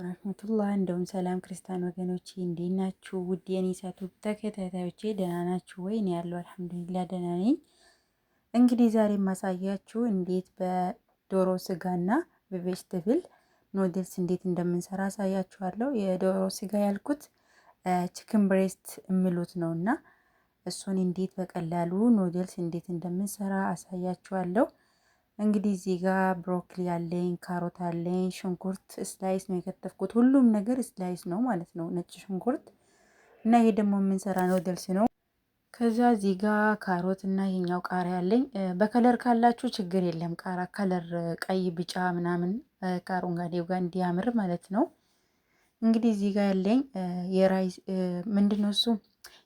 ረህመቱላህ እንደውም ሰላም ክርስቲያን ወገኖቼ እንዴት ናችሁ? ውድ የኒሳቱ ተከታታዮቼ ደህና ናችሁ ወይ? እኔ ያለው አልሐምዱሊላህ ደህና ነኝ። እንግዲህ ዛሬ የማሳያችሁ እንዴት በዶሮ ስጋና በቬጅተብል ኑድልስ እንዴት እንደምንሰራ አሳያችኋለሁ። የዶሮ ስጋ ያልኩት ቺክን ብሬስት የሚሉት ነው እና እሱን እንዴት በቀላሉ ኑድልስ እንዴት እንደምንሰራ አሳያችኋለሁ። እንግዲህ እዚህ ጋር ብሮኮሊ አለኝ፣ ካሮት አለኝ፣ ሽንኩርት ስላይስ ነው የከተፍኩት። ሁሉም ነገር ስላይስ ነው ማለት ነው፣ ነጭ ሽንኩርት እና ይሄ ደግሞ የምንሰራ ኑድልስ ነው። ከዛ እዚህ ጋር ካሮት እና ይሄኛው ቃሪያ አለኝ። በከለር ካላችሁ ችግር የለም፣ ቃራ ከለር ቀይ፣ ቢጫ ምናምን ከአረንጓዴው ጋር እንዲያምር ማለት ነው። እንግዲህ እዚህ ጋር ያለኝ የራይስ ምንድነው እሱ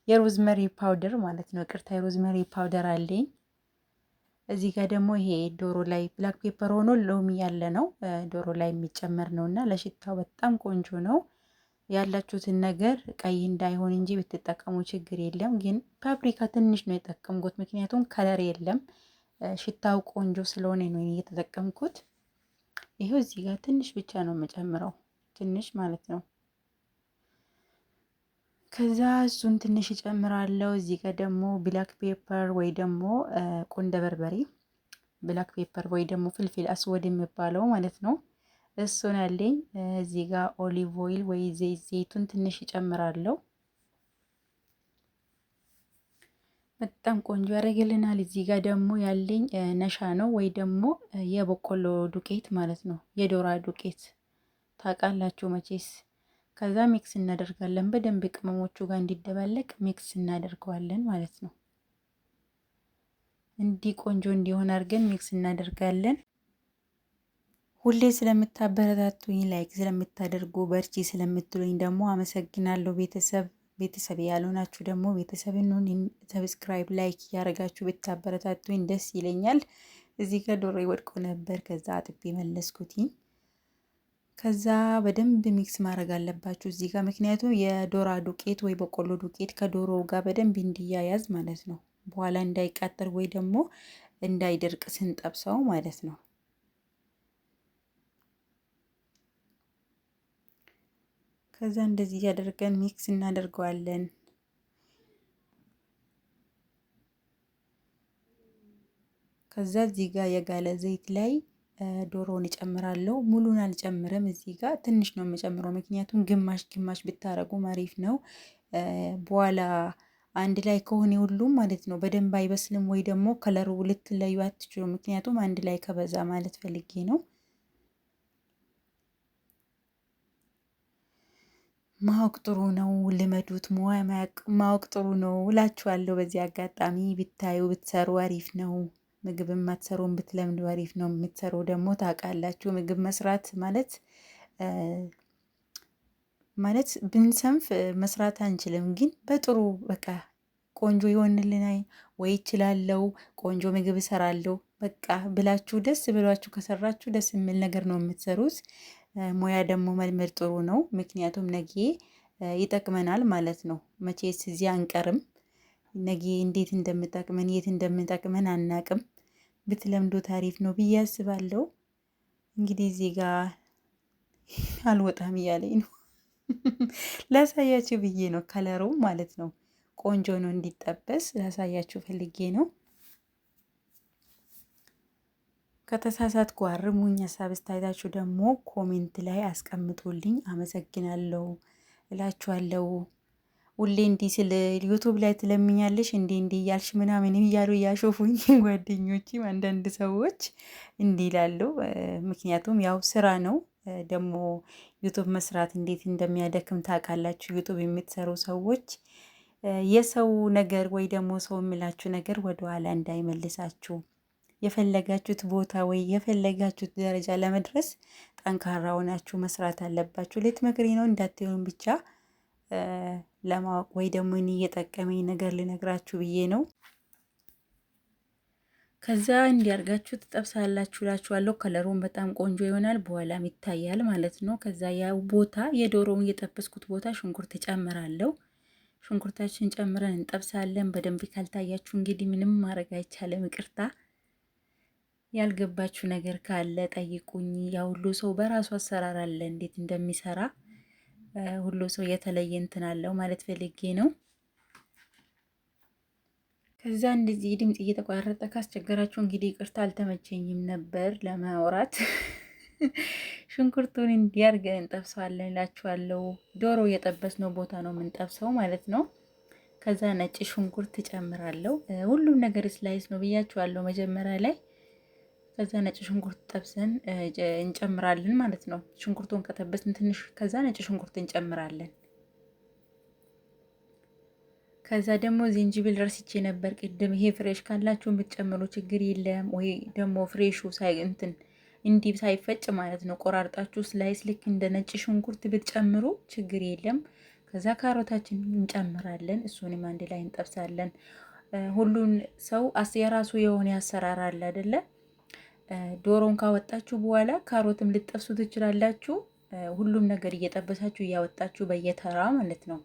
የሮዝመሪ ፓውደር ማለት ነው። ቅርታ የሮዝመሪ ፓውደር አለኝ። እዚህ ጋር ደግሞ ይሄ ዶሮ ላይ ብላክ ፔፐር ሆኖ ሎሚ ያለ ነው፣ ዶሮ ላይ የሚጨመር ነው እና ለሽታው በጣም ቆንጆ ነው። ያላችሁትን ነገር ቀይ እንዳይሆን እንጂ ብትጠቀሙ ችግር የለም። ግን ፓፕሪካ ትንሽ ነው የጠቀምኩት፣ ምክንያቱም ከለር የለም። ሽታው ቆንጆ ስለሆነ ነው እየተጠቀምኩት። ይሄው እዚህ ጋር ትንሽ ብቻ ነው የምጨምረው፣ ትንሽ ማለት ነው። ከዛ እሱን ትንሽ እጨምራለሁ። እዚህ ጋር ደግሞ ብላክ ፔፐር ወይ ደግሞ ቁንደ በርበሬ፣ ብላክ ፔፐር ወይ ደግሞ ፍልፍል አስወድ የሚባለው ማለት ነው። እሱን አለኝ። እዚህ ጋር ኦሊቭ ኦይል ወይ ዘይቱን ትንሽ እጨምራለሁ። በጣም ቆንጆ ያደርግልናል። እዚህ ጋር ደግሞ ያለኝ ነሻ ነው ወይ ደግሞ የበቆሎ ዱቄት ማለት ነው። የዶራ ዱቄት ታውቃላችሁ መቼስ። ከዛ ሚክስ እናደርጋለን በደንብ ቅመሞቹ ጋር እንዲደባለቅ ሚክስ እናደርገዋለን ማለት ነው። እንዲህ ቆንጆ እንዲሆን አድርገን ሚክስ እናደርጋለን። ሁሌ ስለምታበረታቱኝ ላይክ ስለምታደርጉ በርቺ ስለምትሉኝ ደግሞ አመሰግናለሁ። ቤተሰብ ያልሆናችሁ ደግሞ ቤተሰብን ሰብስክራይብ ላይክ እያደረጋችሁ ብታበረታቱኝ ደስ ይለኛል። እዚህ ጋር ዶሮ ወድቆ ነበር፣ ከዛ አጥቤ መለስኩትኝ። ከዛ በደንብ ሚክስ ማድረግ አለባችሁ እዚህ ጋር፣ ምክንያቱም የዶራ ዱቄት ወይ በቆሎ ዱቄት ከዶሮ ጋር በደንብ እንዲያያዝ ማለት ነው። በኋላ እንዳይቃጠል ወይ ደግሞ እንዳይደርቅ ስንጠብሰው ማለት ነው። ከዛ እንደዚህ እያደረገን ሚክስ እናደርገዋለን። ከዛ እዚህ ጋር የጋለ ዘይት ላይ ዶሮውን እጨምራለሁ። ሙሉን አልጨምርም፣ እዚህ ጋር ትንሽ ነው የምጨምረው፣ ምክንያቱም ግማሽ ግማሽ ብታረጉ አሪፍ ነው። በኋላ አንድ ላይ ከሆነ ሁሉም ማለት ነው በደንብ አይበስልም ወይ ደግሞ ከለሩ ልትለዩ አትችሉ፣ ምክንያቱም አንድ ላይ ከበዛ ማለት ፈልጌ ነው። ማወቅ ጥሩ ነው፣ ልመዱት። ማወቅ ጥሩ ነው እላችኋለሁ። በዚህ አጋጣሚ ብታዩ ብትሰሩ አሪፍ ነው። ምግብ የማትሰሩን ብትለምዱ አሪፍ ነው። የምትሰሩ ደግሞ ታውቃላችሁ። ምግብ መስራት ማለት ብንሰንፍ መስራት አንችልም፣ ግን በጥሩ በቃ ቆንጆ ይሆንልናል ወይ ይችላለው፣ ቆንጆ ምግብ እሰራለሁ በቃ ብላችሁ ደስ ብሏችሁ ከሰራችሁ ደስ የሚል ነገር ነው የምትሰሩት። ሙያ ደግሞ መልመድ ጥሩ ነው፣ ምክንያቱም ነጌ ይጠቅመናል ማለት ነው። መቼስ እዚህ አንቀርም። ነጌ እንዴት እንደምጠቅመን የት እንደምጠቅመን አናቅም። ብትለምዶ ታሪፍ ነው ብዬ አስባለሁ። እንግዲህ እዚህ ጋር አልወጣም እያለኝ ነው ላሳያችሁ ብዬ ነው። ከለሩ ማለት ነው ቆንጆ ነው፣ እንዲጠበስ ላሳያችሁ ፈልጌ ነው። ከተሳሳትኩ አርሙኝ። ሀሳብ አስተያየታችሁ ደግሞ ኮሜንት ላይ አስቀምጡልኝ። አመሰግናለሁ እላችኋለሁ። ሁሌ እንዲህ ስለ ዩቱብ ላይ ትለምኛለሽ እንዲህ እያልሽ ምናምን እያሉ እያሾፉኝ ጓደኞችም አንዳንድ ሰዎች እንዲህ ይላሉ። ምክንያቱም ያው ስራ ነው ደግሞ ዩቱብ መስራት እንዴት እንደሚያደክም ታውቃላችሁ። ዩቱብ የምትሰሩ ሰዎች የሰው ነገር ወይ ደግሞ ሰው የሚላችሁ ነገር ወደኋላ እንዳይመልሳችሁ፣ የፈለጋችሁት ቦታ ወይ የፈለጋችሁት ደረጃ ለመድረስ ጠንካራ ሆናችሁ መስራት አለባችሁ። ልትመክሪ ነው እንዳትሆን ብቻ ለማወቅ ወይ ደግሞ እኔ እየጠቀመኝ ነገር ልነግራችሁ ብዬ ነው። ከዛ እንዲያርጋችሁ ትጠብሳላችሁ እላችኋለሁ። ከለሩን በጣም ቆንጆ ይሆናል፣ በኋላም ይታያል ማለት ነው። ከዛ ያው ቦታ የዶሮውን የጠበስኩት ቦታ ሽንኩርት እጨምራለሁ። ሽንኩርታችን ጨምረን እንጠብሳለን። በደንብ ካልታያችሁ እንግዲህ ምንም ማድረግ አይቻልም፣ ይቅርታ። ያልገባችሁ ነገር ካለ ጠይቁኝ። ያ ሁሉ ሰው በራሱ አሰራር አለ እንዴት እንደሚሰራ ሁሉ ሰው የተለየ እንትን አለው ማለት ፈልጌ ነው። ከዛ እንደዚህ ድምጽ እየተቋረጠ ካስቸገራችሁ እንግዲህ ይቅርታ፣ አልተመቸኝም ነበር ለማውራት። ሽንኩርቱን እንዲያርገን እንጠብሰዋለን እላችኋለሁ። ዶሮ የጠበስነው ቦታ ነው የምንጠብሰው ማለት ነው። ከዛ ነጭ ሽንኩርት እጨምራለሁ። ሁሉም ነገር ስላይስ ነው ብያችኋለሁ መጀመሪያ ላይ። ከዛ ነጭ ሽንኩርት ጠብሰን እንጨምራለን ማለት ነው። ሽንኩርቱን ከጠበስን ትንሽ ከዛ ነጭ ሽንኩርት እንጨምራለን። ከዛ ደግሞ ዝንጅብል ረስቼ ነበር ቅድም። ይሄ ፍሬሽ ካላችሁ የምትጨምሩ ችግር የለም ወይ ደግሞ ፍሬሹ እንትን እንዲህ ሳይፈጭ ማለት ነው ቆራርጣችሁ ስላይስ ልክ እንደ ነጭ ሽንኩርት ብትጨምሩ ችግር የለም። ከዛ ካሮታችን እንጨምራለን፣ እሱንም አንድ ላይ እንጠብሳለን። ሁሉን ሰው የራሱ የሆነ አሰራር አለ አይደለ? ዶሮን ካወጣችሁ በኋላ ካሮትም ልጠብሱ ትችላላችሁ። ሁሉም ነገር እየጠበሳችሁ እያወጣችሁ በየተራ ማለት ነው።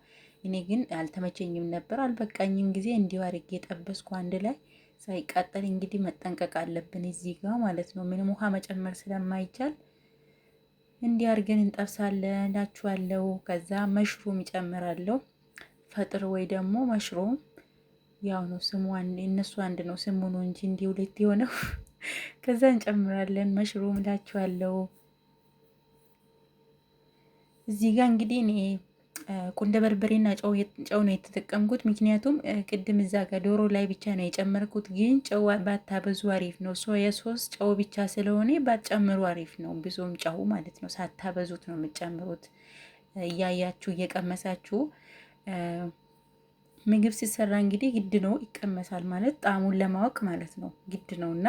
እኔ ግን አልተመቸኝም ነበር፣ አልበቃኝም ጊዜ እንዲሁ አድርጌ ጠበስኩ አንድ ላይ ሳይቃጠል። እንግዲህ መጠንቀቅ አለብን እዚህ ጋር ማለት ነው፣ ምንም ውሃ መጨመር ስለማይቻል እንዲህ አድርገን እንጠብሳለን እላችኋለሁ። ከዛ መሽሩም ይጨምራለሁ፣ ፈጥር ወይ ደግሞ መሽሩም ያው ነው ስሙ፣ እነሱ አንድ ነው ስሙ ነው እንጂ እንዲህ ሁለት የሆነው። ከዛ እንጨምራለን መሽሩም እላችኋለሁ። እዚህ ጋር እንግዲህ እኔ ቁንደ በርበሬና ጨው ነው የተጠቀምኩት። ምክንያቱም ቅድም እዛ ጋር ዶሮ ላይ ብቻ ነው የጨመርኩት። ግን ጨው ባታበዙ አሪፍ ነው። ሶያ ሶስ ጨው ብቻ ስለሆነ ባትጨምሩ አሪፍ ነው። ብዙም ጨው ማለት ነው ሳታበዙት ነው የምትጨምሩት። እያያችሁ እየቀመሳችሁ ምግብ ሲሰራ እንግዲህ ግድ ነው ይቀመሳል ማለት ጣዕሙን ለማወቅ ማለት ነው ግድ ነው። እና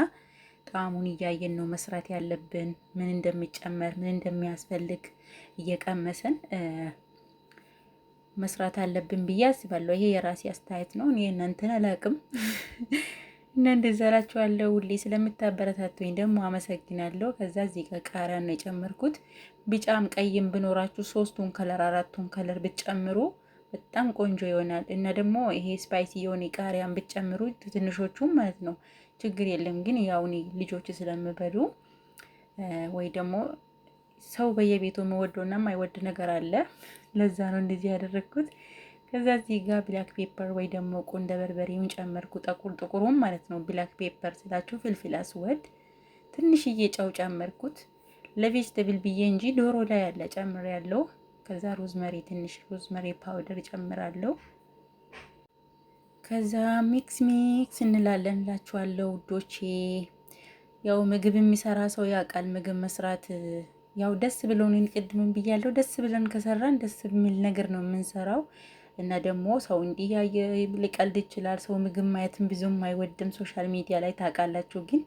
ጣዕሙን እያየን ነው መስራት ያለብን፣ ምን እንደሚጨመር ምን እንደሚያስፈልግ እየቀመሰን መስራት አለብን ብዬ አስባለሁ። ይሄ የራሴ አስተያየት ነው። እኔ እናንተን አላውቅም እና እንደዛ እላችኋለሁ። ሁሌ ስለምታበረታቱኝ ደግሞ አመሰግናለሁ። ከዛ እዚህ ጋር ቃሪያ ነው የጨመርኩት። ቢጫም ቀይም ብኖራችሁ 3ቱን ከለር 4ቱን ከለር ብትጨምሩ በጣም ቆንጆ ይሆናል። እና ደግሞ ይሄ ስፓይሲ የሆነ ቃሪያን ብትጨምሩ ትንሾቹም ማለት ነው ችግር የለም። ግን ያው እኔ ልጆች ስለምበሉ ወይ ደግሞ ሰው በየቤቱ የምወደውና የማይወድ ነገር አለ። ለዛ ነው እንደዚህ ያደረግኩት። ከዛ እዚህ ጋር ብላክ ፔፐር ወይ ደግሞ ቁንደ በርበሬውን ጨመርኩ። ጥቁሩም ማለት ነው። ብላክ ፔፐር ስላችሁ ፍልፍል አስወድ፣ ትንሽዬ ጨው ጨመርኩት ለቬጅተብል ብዬ እንጂ ዶሮ ላይ ያለ ጨምር ያለው። ከዛ ሮዝመሪ፣ ትንሽ ሮዝመሪ ፓውደር ጨምራለሁ። ከዛ ሚክስ እንላለን እላችኋለሁ ውዶቼ። ያው ምግብ የሚሰራ ሰው ያውቃል ምግብ መስራት ያው ደስ ብሎን ቅድምን ብያለሁ። ደስ ብለን ከሰራን ደስ የሚል ነገር ነው የምንሰራው። እና ደግሞ ሰው እንዲህ ያየ ሊቀልድ ይችላል። ሰው ምግብ ማየትን ብዙም አይወድም ሶሻል ሚዲያ ላይ ታውቃላችሁ። ግን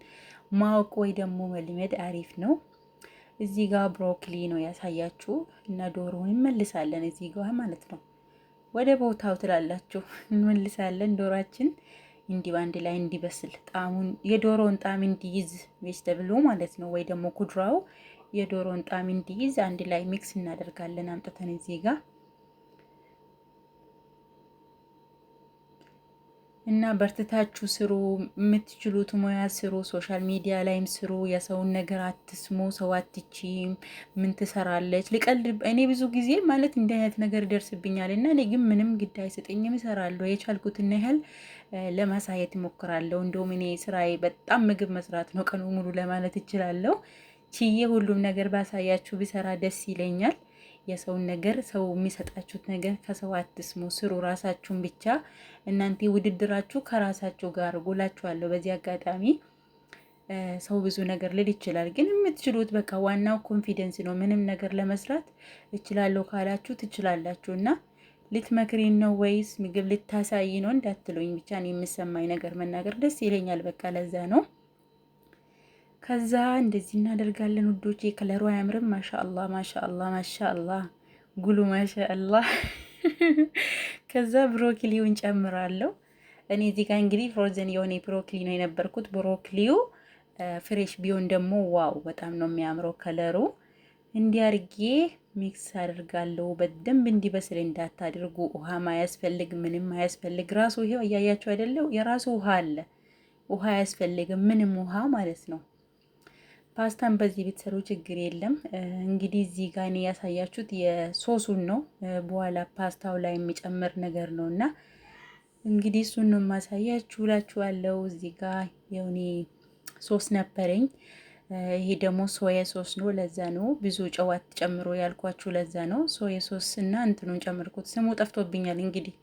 ማወቅ ወይ ደግሞ መልመድ አሪፍ ነው። እዚህ ጋር ብሮኮሊ ነው ያሳያችሁ እና ዶሮውን እንመልሳለን እዚህ ጋር ማለት ነው። ወደ ቦታው ትላላችሁ እንመልሳለን። ዶሮአችን እንዲህ በአንድ ላይ እንዲበስል ጣዕሙን የዶሮውን ጣዕም እንዲይዝ ቬጅተብሉ ማለት ነው ወይ ደግሞ ኩድራው የዶሮን ጣዕም እንዲይዝ አንድ ላይ ሚክስ እናደርጋለን አምጥተን እዚህ ጋር እና በርትታችሁ ስሩ። የምትችሉት ሙያ ስሩ። ሶሻል ሚዲያ ላይም ስሩ። የሰውን ነገር አትስሙ። ሰው አትችም ምን ትሰራለች ልቀልድ። እኔ ብዙ ጊዜ ማለት እንዲህ አይነት ነገር ይደርስብኛል እና እኔ ግን ምንም ግድ አይሰጠኝም፣ እሰራለሁ። የቻልኩትን ያህል ለማሳየት እሞክራለሁ። እንደውም እኔ ስራዬ በጣም ምግብ መስራት ነው ቀኑ ሙሉ ለማለት እችላለሁ። ችዬ ሁሉም ነገር ባሳያችሁ ቢሰራ ደስ ይለኛል። የሰውን ነገር ሰው የሚሰጣችሁት ነገር ከሰው አትስሙ፣ ስሩ ራሳችሁን ብቻ። እናንተ ውድድራችሁ ከራሳችሁ ጋር ጎላችኋለሁ። በዚህ አጋጣሚ ሰው ብዙ ነገር ልል ይችላል፣ ግን የምትችሉት በቃ ዋናው ኮንፊደንስ ነው። ምንም ነገር ለመስራት እችላለሁ ካላችሁ ትችላላችሁ። እና ልትመክሪን ነው ወይስ ምግብ ልታሳይ ነው እንዳትሉኝ፣ ብቻ ነው የምሰማኝ ነገር መናገር ደስ ይለኛል። በቃ ለዛ ነው። ከዛ እንደዚህ እናደርጋለን ውዶቼ። ከለሩ አያምርም? ማሻአላህ ማሻአላህ ማሻአላህ ጉሉ ማሻአላህ። ከዛ ብሮኮሊውን ጨምራለሁ። እኔ እዚህ ጋር እንግዲህ ፍሮዘን የሆነ ብሮኮሊ ነው የነበርኩት። ብሮኮሊው ፍሬሽ ቢሆን ደግሞ ዋው በጣም ነው የሚያምረው ከለሩ። እንዲያርጌ ሚክስ አድርጋለሁ። በደንብ እንዲበስል እንዳታድርጉ። ውሃ ማያስፈልግ ምንም አያስፈልግ። ራሱ ይሄው እያያችሁ አይደለው? የራሱ ውሃ አለ። ውሃ አያስፈልግም ምንም ውሃ ማለት ነው። ፓስታን በዚህ ብትሰሩ ችግር የለም። እንግዲህ እዚህ ጋር እኔ ያሳያችሁት የሶሱን ነው። በኋላ ፓስታው ላይ የሚጨምር ነገር ነው እና እንግዲህ እሱን ነው የማሳያችሁ እላችኋለሁ። እዚህ ጋር የሆነ ሶስ ነበረኝ። ይሄ ደግሞ ሶያ ሶስ ነው። ለዛ ነው ብዙ ጨዋት ጨምሮ ያልኳችሁ። ለዛ ነው ሶያ ሶስ እና እንትኑን ጨምርኩት። ስሙ ጠፍቶብኛል። እንግዲህ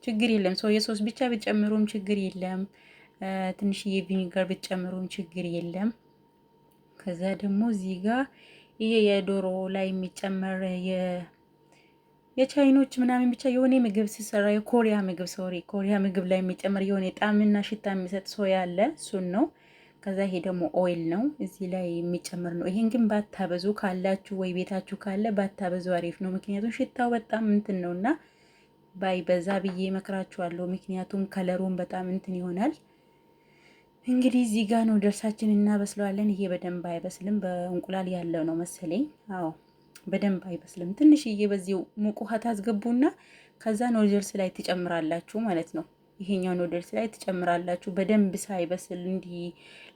ችግር የለም። ሶያ ሶስ ብቻ ብትጨምሩም ችግር የለም። ትንሽዬ ቪኒጋር ብትጨምሩም ችግር የለም። ከዛ ደግሞ እዚህ ጋር ይሄ የዶሮ ላይ የሚጨመር የቻይኖች ምናምን ብቻ የሆነ ምግብ ሲሰራ የኮሪያ ምግብ ኮሪያ ምግብ ላይ የሚጨመር የሆነ ጣዕምና ሽታ የሚሰጥ ሶያ አለ። እሱን ነው። ከዛ ይሄ ደግሞ ኦይል ነው እዚህ ላይ የሚጨምር ነው። ይሄን ግን ባታበዙ ካላችሁ ወይ ቤታችሁ ካለ ባታበዙ አሪፍ ነው። ምክንያቱም ሽታው በጣም እንትን ነውና ባይበዛ ብዬ እመክራችኋለሁ። ምክንያቱም ከለሩን በጣም እንትን ይሆናል። እንግዲህ እዚህ ጋር ነው ደርሳችን እናበስለዋለን። ይሄ በደንብ አይበስልም፣ በእንቁላል ያለው ነው መሰለኝ። አዎ በደንብ አይበስልም። ትንሽዬ በዚሁ ሙቅ ውሃ ታስገቡና ከዛ ኖድልስ ላይ ትጨምራላችሁ ማለት ነው። ይሄኛው ኖድልስ ላይ ትጨምራላችሁ በደንብ ሳይበስል እንዲህ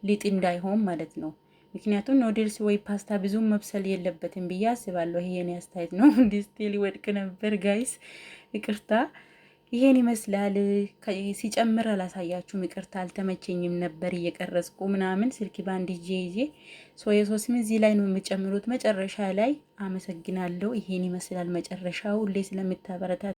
ሊጥ እንዳይሆን ማለት ነው። ምክንያቱም ኖድልስ ወይ ፓስታ ብዙም መብሰል የለበትም ብዬ አስባለሁ። ይሄ የኔ አስተያየት ነው። ዲስቴ ሊወድቅ ነበር ጋይስ፣ ይቅርታ። ይሄን ይመስላል። ሲጨምር አላሳያችሁም፣ ይቅርታ አልተመቸኝም ነበር እየቀረጽኩ ምናምን ስልክ ባንድ ይዤ ሶያ ሶስም እዚህ ላይ ነው የምጨምሩት መጨረሻ ላይ። አመሰግናለሁ። ይሄን ይመስላል መጨረሻው። ሁሌ ስለምታበረታ